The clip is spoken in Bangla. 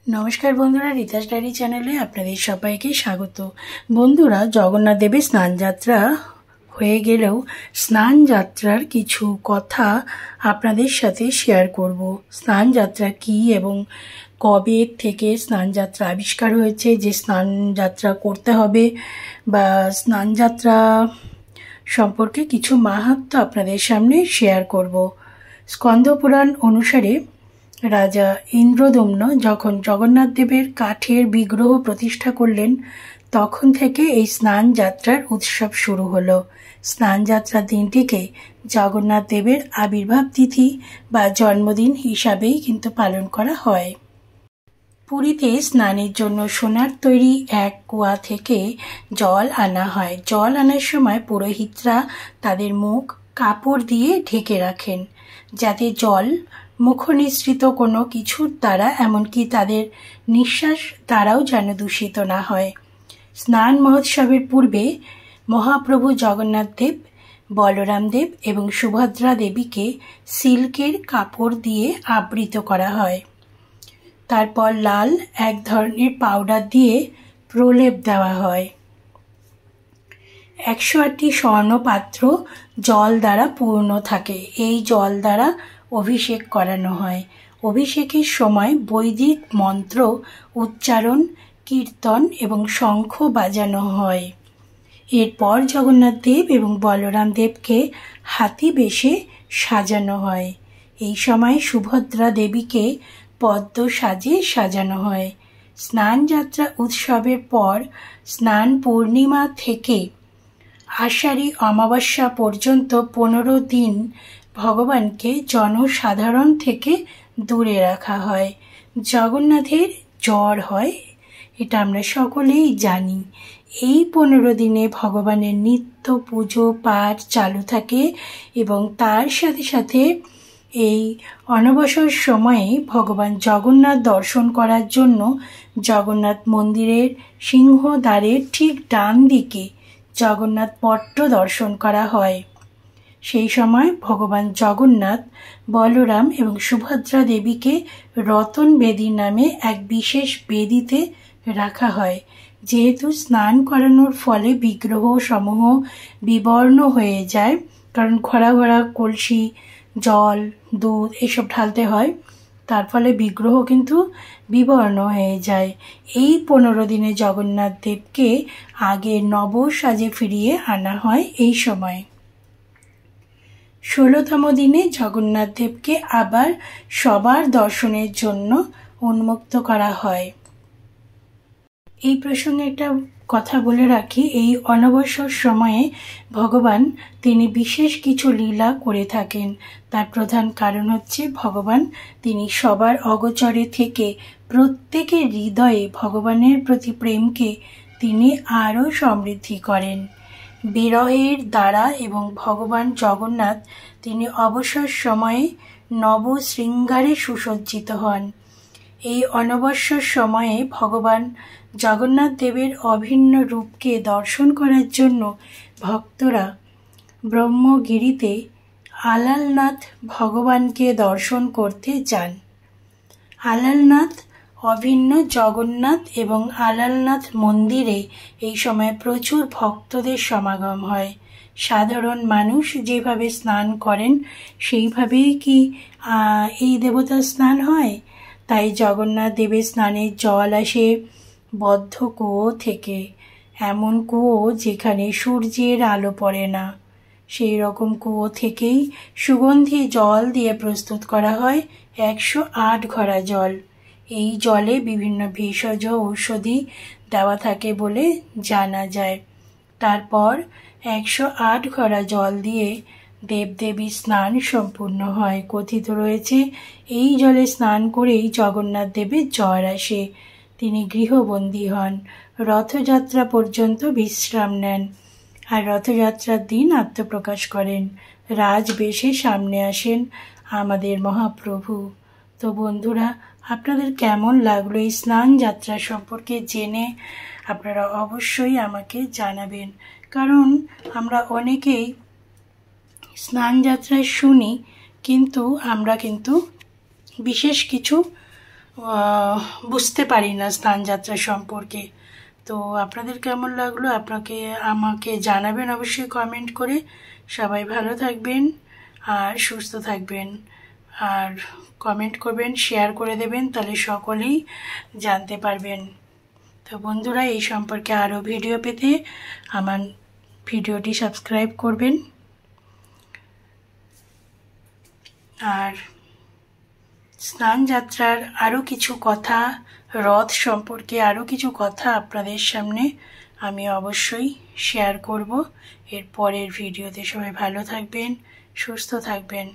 নমস্কার বন্ধুরা, রিতাস ডায়েরি চ্যানেলে আপনাদের সবাইকে স্বাগত। বন্ধুরা, জগন্নাথ দেবের স্নানযাত্রা হয়ে গেলেও স্নানযাত্রার কিছু কথা আপনাদের সাথে শেয়ার করব। স্নানযাত্রা কী এবং কবে থেকে স্নানযাত্রা আবিষ্কার হয়েছে, যে স্নানযাত্রা করতে হবে বা স্নানযাত্রা সম্পর্কে কিছু মাহাত্ম্য আপনাদের সামনে শেয়ার করব। স্কন্দপুরাণ অনুসারে রাজা ইন্দ্রদম্ন যখন জগন্নাথ দেবের কাঠের বিগ্রহ প্রতিষ্ঠা করলেন, তখন থেকে এই স্নান যাত্রার উৎসব শুরু হলো। স্নানযাত্রা দিনটিকে জগন্নাথ দেবের আবির্ভাব তিথি বা জন্মদিন হিসাবেই কিন্তু পালন করা হয়। পুরীতে স্নানের জন্য সোনার তৈরি এক কুয়া থেকে জল আনা হয়। জল আনার সময় পুরোহিতরা তাদের মুখ কাপড় দিয়ে ঢেকে রাখেন, যাতে জল মুখনিসৃত কোনো কিছুর দ্বারা, এমনকি তাদের নিঃশ্বাস দ্বারাও যেন দূষিত না হয়। স্নান মহোৎসবের পূর্বে মহাপ্রভু জগন্নাথ দেব, বলরাম দেব এবং সুভদ্রা দেবীকে সিল্কের কাপড় দিয়ে আবৃত করা হয়। তারপর লাল এক ধরনের পাউডার দিয়ে প্রলেপ দেওয়া হয়। 108টি স্বর্ণ পাত্র জল দ্বারা পূর্ণ থাকে। এই জল দ্বারা অভিষেক করানো হয়। অভিষেকের সময় বৈদিক মন্ত্র উচ্চারণ, কীর্তন এবং শঙ্খ বাজানো হয়। এরপর জগন্নাথ দেব এবং বলরাম দেবকে হাতি বেশে সাজানো হয়। এই সময় সুভদ্রা দেবীকে পদ্ম সাজে সাজানো হয়। স্নানযাত্রা উৎসবের পর স্নান পূর্ণিমা থেকে আষাঢ়ী অমাবস্যা পর্যন্ত 15 দিন ভগবানকে জনসাধারণ থেকে দূরে রাখা হয়। জগন্নাথের জ্বর হয়, এটা আমরা সকলেই জানি। এই 15 দিনে ভগবানের নিত্য পুজো পাঠ চালু থাকে এবং তার সাথে সাথে এই অনবসর সময়ে ভগবান জগন্নাথ দর্শন করার জন্য জগন্নাথ মন্দিরের সিংহদ্বারের ঠিক ডান দিকে জগন্নাথ পট্ট দর্শন করা হয়। সেই সময় ভগবান জগন্নাথ, বলরাম এবং সুভদ্রা দেবীকে রতন বেদী নামে এক বিশেষ বেদীতে রাখা হয়। যেহেতু স্নান করানোর ফলে বিগ্রহ সমূহ বিবর্ণ হয়ে যায়, কারণ ঘোরা ঘোরা কলসি, জল, দুধ এসব ঢালতে হয়, তার ফলে বিগ্রহ কিন্তু বিবর্ণ হয়ে যায়। এই 15 দিনে জগন্নাথ দেবকে আগে নব সাজে ফিরিয়ে আনা হয়। এই সময় 16তম দিনে জগন্নাথ দেবকে আবার সবার দর্শনের জন্য উন্মুক্ত করা হয়। এই প্রসঙ্গে একটা কথা বলে রাখি, এই অনবসর সময়ে ভগবান তিনি বিশেষ কিছু লীলা করে থাকেন। তার প্রধান কারণ হচ্ছে ভগবান তিনি সবার অগোচরে থেকে প্রত্যেকের হৃদয়ে ভগবানের প্রতি প্রেমকে তিনি আরও সমৃদ্ধি করেন। বিরহের দ্বারা এবং ভগবান জগন্নাথ তিনি অবসর সময়ে নব শৃঙ্গারে সুসজ্জিত হন। এই অনবসর সময়ে ভগবান জগন্নাথ দেবের অভিন্ন রূপকে দর্শন করার জন্য ভক্তরা ব্রহ্মগিরিতে আলালনাথ ভগবানকে দর্শন করতে যান। আলালনাথ অভিন্ন জগন্নাথ এবং আলালনাথ মন্দিরে এই সময় প্রচুর ভক্তদের সমাগম হয়। সাধারণ মানুষ যেভাবে স্নান করেন সেইভাবেই কি এই দেবতার স্নান হয়? তাই জগন্নাথ দেবের স্নানের জল আসে বদ্ধ কুয়ো থেকে, এমন কুয়ো যেখানে সূর্যের আলো পড়ে না। সেই রকম কুয়ো থেকেই সুগন্ধি জল দিয়ে প্রস্তুত করা হয় 108 ঘড়া জল। এই জলে বিভিন্ন ভেষজ ঔষধি দেওয়া থাকে বলে জানা যায়। তারপর 108 ঘড়া জল দিয়ে দেবদেবী স্নান সম্পূর্ণ হয়। কথিত রয়েছে এই জলে স্নান করেই জগন্নাথ দেবের জ্বর আসে। তিনি গৃহবন্দী হন, রথযাত্রা পর্যন্ত বিশ্রাম নেন, আর রথযাত্রার দিন আত্মপ্রকাশ করেন। রাজবেশে সামনে আসেন আমাদের মহাপ্রভু। তো বন্ধুরা, আপনাদের কেমন লাগলো এই স্নান যাত্রা সম্পর্কে জেনে? আপনারা অবশ্যই আমাকে জানাবেন, কারণ আমরা অনেকেই স্নান যাত্রায় শুনি, কিন্তু আমরা বিশেষ কিছু বুঝতে পারি না স্নানযাত্রা সম্পর্কে। তো আপনাদের কেমন লাগলো আমাকে জানাবেন অবশ্যই কমেন্ট করে। সবাই ভালো থাকবেন আর সুস্থ থাকবেন, আর কমেন্ট করবেন, শেয়ার করে দেবেন, তাহলে সকলেই জানতে পারবেন। তো বন্ধুরা, এই সম্পর্কে আরও ভিডিও পেতে আমার ভিডিওটি সাবস্ক্রাইব করবেন। আর স্নানযাত্রার আরও কিছু কথা, রথ সম্পর্কে আরও কিছু কথা আপনাদের সামনে আমি অবশ্যই শেয়ার করব এর পরের ভিডিওতে। সবাই ভালো থাকবেন, সুস্থ থাকবেন।